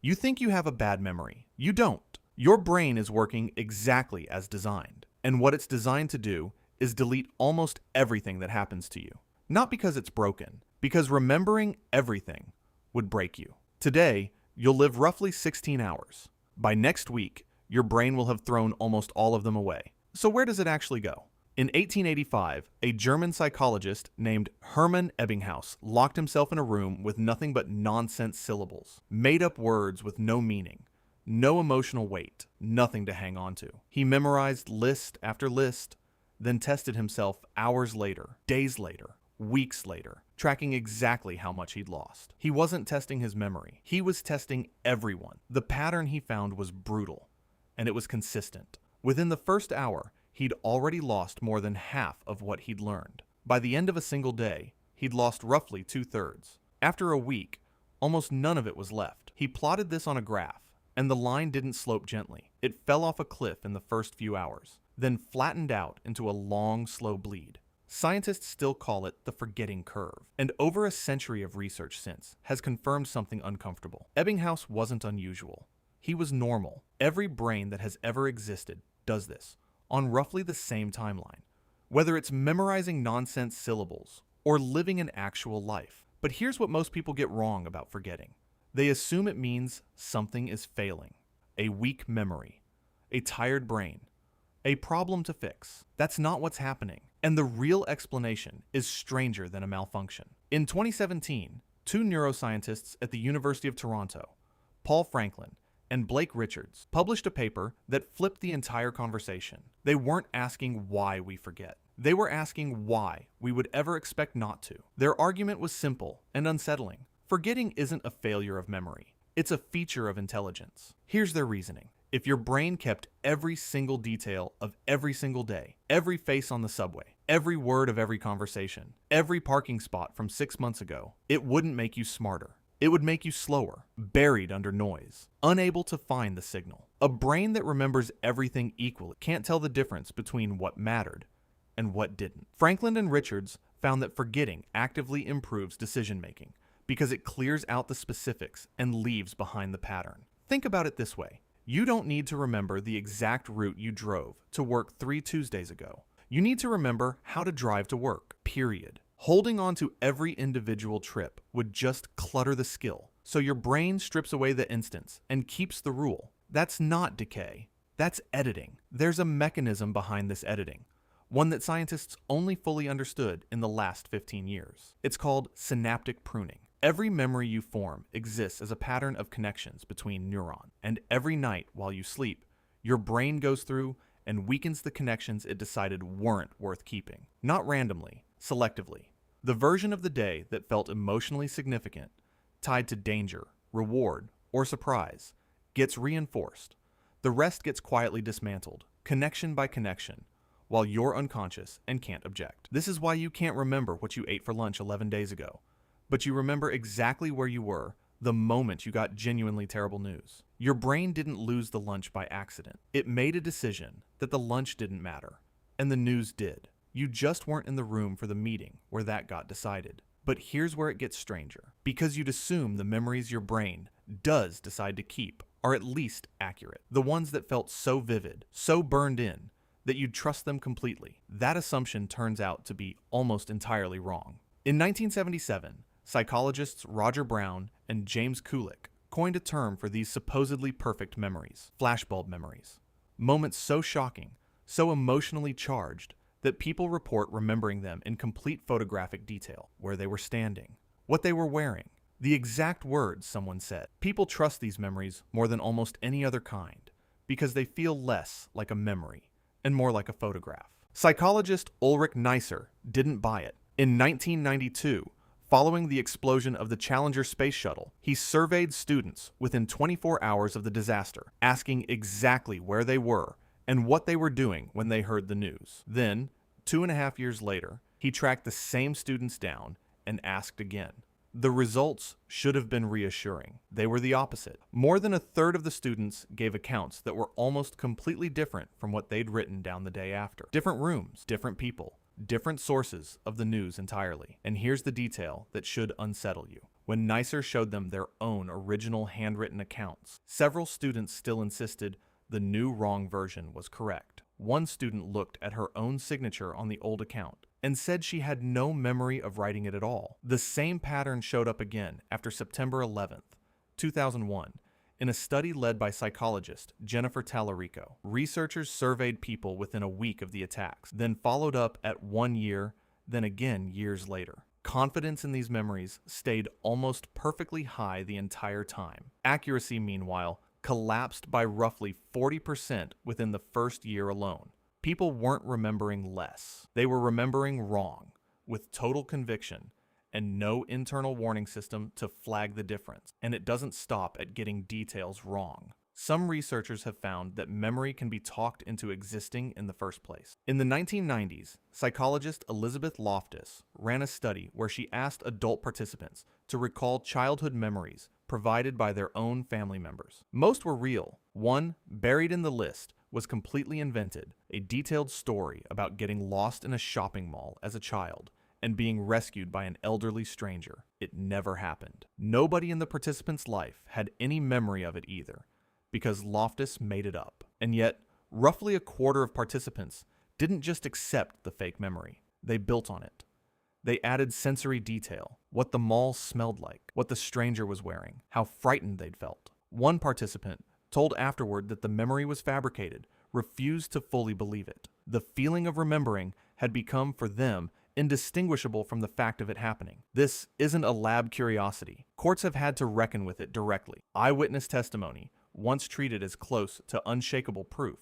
You think you have a bad memory. You don't. Your brain is working exactly as designed. And what it's designed to do is delete almost everything that happens to you. Not because it's broken, because remembering everything would break you. Today, you'll live roughly 16 hours. By next week, your brain will have thrown almost all of them away. So where does it actually go? In 1885, a German psychologist named Hermann Ebbinghaus locked himself in a room with nothing but nonsense syllables, made-up words with no meaning, no emotional weight, nothing to hang on to. He memorized list after list, then tested himself hours later, days later, weeks later, tracking exactly how much he'd lost. He wasn't testing his memory. He was testing everyone. The pattern he found was brutal, and it was consistent. Within the first hour, he'd already lost more than half of what he'd learned. By the end of a single day, he'd lost roughly 2/3. After a week, almost none of it was left. He plotted this on a graph, and the line didn't slope gently. It fell off a cliff in the first few hours, then flattened out into a long, slow bleed. Scientists still call it the forgetting curve, and over a century of research since has confirmed something uncomfortable. Ebbinghaus wasn't unusual. He was normal. Every brain that has ever existed does this, on roughly the same timeline, whether it's memorizing nonsense syllables or living an actual life. But here's what most people get wrong about forgetting. They assume it means something is failing, a weak memory, a tired brain, a problem to fix. That's not what's happening. And the real explanation is stranger than a malfunction. In 2017, two neuroscientists at the University of Toronto, Paul Frankland and Blake Richards, published a paper that flipped the entire conversation. They weren't asking why we forget. They were asking why we would ever expect not to. Their argument was simple and unsettling. Forgetting isn't a failure of memory. It's a feature of intelligence. Here's their reasoning. If your brain kept every single detail of every single day, every face on the subway, every word of every conversation, every parking spot from 6 months ago, it wouldn't make you smarter. It would make you slower, buried under noise, unable to find the signal. A brain that remembers everything equally can't tell the difference between what mattered and what didn't. Frankland and Richards found that forgetting actively improves decision-making because it clears out the specifics and leaves behind the pattern. Think about it this way. You don't need to remember the exact route you drove to work 3 Tuesdays ago. You need to remember how to drive to work, period. Holding on to every individual trip would just clutter the skill, so your brain strips away the instance and keeps the rule. That's not decay. That's editing. There's a mechanism behind this editing, one that scientists only fully understood in the last 15 years. It's called synaptic pruning. Every memory you form exists as a pattern of connections between neurons, and every night while you sleep, your brain goes through and weakens the connections it decided weren't worth keeping. Not randomly, selectively. The version of the day that felt emotionally significant, tied to danger, reward, or surprise, gets reinforced. The rest gets quietly dismantled, connection by connection, while you're unconscious and can't object. This is why you can't remember what you ate for lunch 11 days ago, but you remember exactly where you were the moment you got genuinely terrible news. Your brain didn't lose the lunch by accident. It made a decision that the lunch didn't matter, and the news did. You just weren't in the room for the meeting where that got decided. But here's where it gets stranger. Because you'd assume the memories your brain does decide to keep are at least accurate. The ones that felt so vivid, so burned in, that you'd trust them completely. That assumption turns out to be almost entirely wrong. In 1977, psychologists Roger Brown and James Kulik coined a term for these supposedly perfect memories, flashbulb memories. Moments so shocking, so emotionally charged, that people report remembering them in complete photographic detail, where they were standing, what they were wearing, the exact words someone said. People trust these memories more than almost any other kind, because they feel less like a memory and more like a photograph. Psychologist Ulrich Neisser didn't buy it. In 1992, following the explosion of the Challenger space shuttle, he surveyed students within 24 hours of the disaster, asking exactly where they were and what they were doing when they heard the news. Then, 2.5 years later, he tracked the same students down and asked again. The results should have been reassuring. They were the opposite. More than 1/3 of the students gave accounts that were almost completely different from what they'd written down the day after. Different rooms, different people, different sources of the news entirely. And here's the detail that should unsettle you. When Neisser showed them their own original handwritten accounts, several students still insisted the new wrong version was correct. One student looked at her own signature on the old account and said she had no memory of writing it at all. The same pattern showed up again after September 11th, 2001, in a study led by psychologist Jennifer Talarico. Researchers surveyed people within a week of the attacks, then followed up at 1 year, then again years later. Confidence in these memories stayed almost perfectly high the entire time. Accuracy, meanwhile, collapsed by roughly 40% within the first year alone. People weren't remembering less. They were remembering wrong, with total conviction, and no internal warning system to flag the difference. And it doesn't stop at getting details wrong. Some researchers have found that memory can be talked into existing in the first place. In the 1990s, psychologist Elizabeth Loftus ran a study where she asked adult participants to recall childhood memories provided by their own family members. Most were real. One, buried in the list, was completely invented, a detailed story about getting lost in a shopping mall as a child and being rescued by an elderly stranger. It never happened. Nobody in the participant's life had any memory of it either, because Loftus made it up. And yet, roughly a quarter of participants didn't just accept the fake memory, they built on it. They added sensory detail, what the mall smelled like, what the stranger was wearing, how frightened they'd felt. One participant told afterward that the memory was fabricated, refused to fully believe it. The feeling of remembering had become, for them, indistinguishable from the fact of it happening. This isn't a lab curiosity. Courts have had to reckon with it directly. Eyewitness testimony, once treated as close to unshakable proof,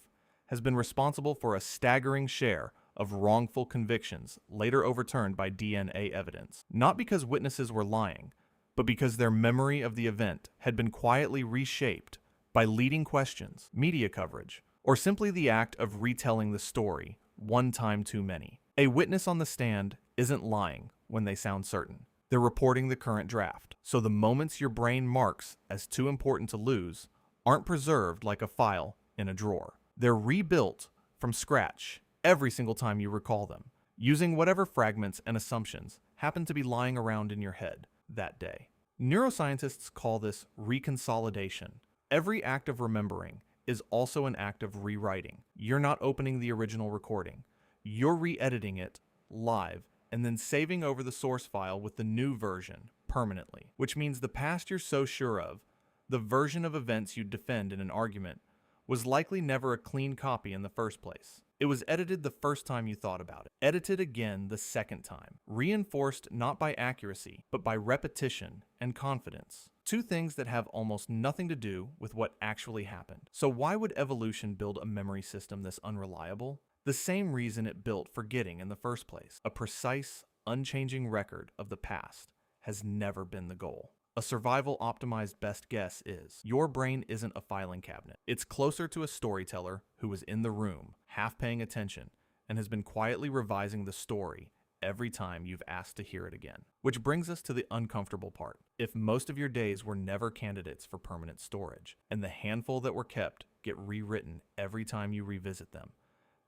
has been responsible for a staggering share of wrongful convictions later overturned by DNA evidence. Not because witnesses were lying, but because their memory of the event had been quietly reshaped by leading questions, media coverage, or simply the act of retelling the story one time too many. A witness on the stand isn't lying when they sound certain. They're reporting the current draft. So the moments your brain marks as too important to lose aren't preserved like a file in a drawer. They're rebuilt from scratch every single time you recall them, using whatever fragments and assumptions happen to be lying around in your head that day. Neuroscientists call this reconsolidation. Every act of remembering is also an act of rewriting. You're not opening the original recording. You're re-editing it live and then saving over the source file with the new version permanently, which means the past you're so sure of, the version of events you'd defend in an argument, was likely never a clean copy in the first place. It was edited the first time you thought about it, edited again the second time, reinforced not by accuracy, but by repetition and confidence. Two things that have almost nothing to do with what actually happened. So why would evolution build a memory system this unreliable? The same reason it built forgetting in the first place. A precise, unchanging record of the past has never been the goal. A survival-optimized best guess is, your brain isn't a filing cabinet. It's closer to a storyteller who was in the room, half paying attention, and has been quietly revising the story every time you've asked to hear it again. Which brings us to the uncomfortable part. If most of your days were never candidates for permanent storage, and the handful that were kept get rewritten every time you revisit them,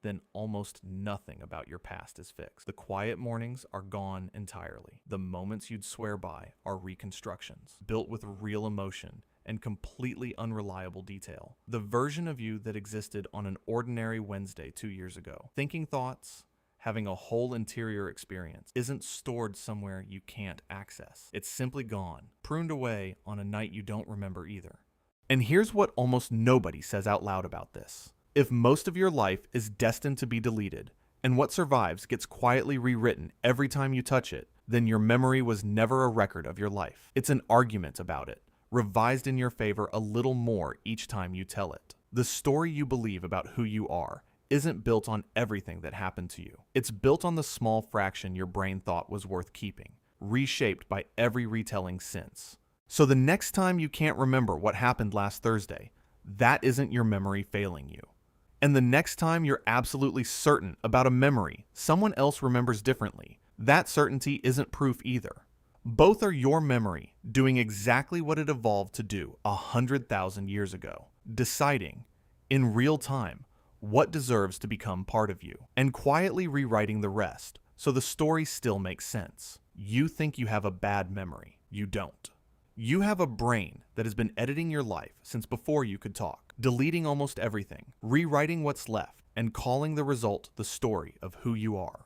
then almost nothing about your past is fixed. The quiet mornings are gone entirely. The moments you'd swear by are reconstructions, built with real emotion and completely unreliable detail. The version of you that existed on an ordinary Wednesday 2 years ago, thinking thoughts, having a whole interior experience, isn't stored somewhere you can't access. It's simply gone, pruned away on a night you don't remember either. And here's what almost nobody says out loud about this. If most of your life is destined to be deleted, and what survives gets quietly rewritten every time you touch it, then your memory was never a record of your life. It's an argument about it, revised in your favor a little more each time you tell it. The story you believe about who you are isn't built on everything that happened to you. It's built on the small fraction your brain thought was worth keeping, reshaped by every retelling since. So the next time you can't remember what happened last Thursday, that isn't your memory failing you. And the next time you're absolutely certain about a memory someone else remembers differently, that certainty isn't proof either. Both are your memory doing exactly what it evolved to do 100,000 years ago, deciding, in real time, what deserves to become part of you, and quietly rewriting the rest so the story still makes sense. You think you have a bad memory. You don't. You have a brain that has been editing your life since before you could talk, deleting almost everything, rewriting what's left, and calling the result the story of who you are.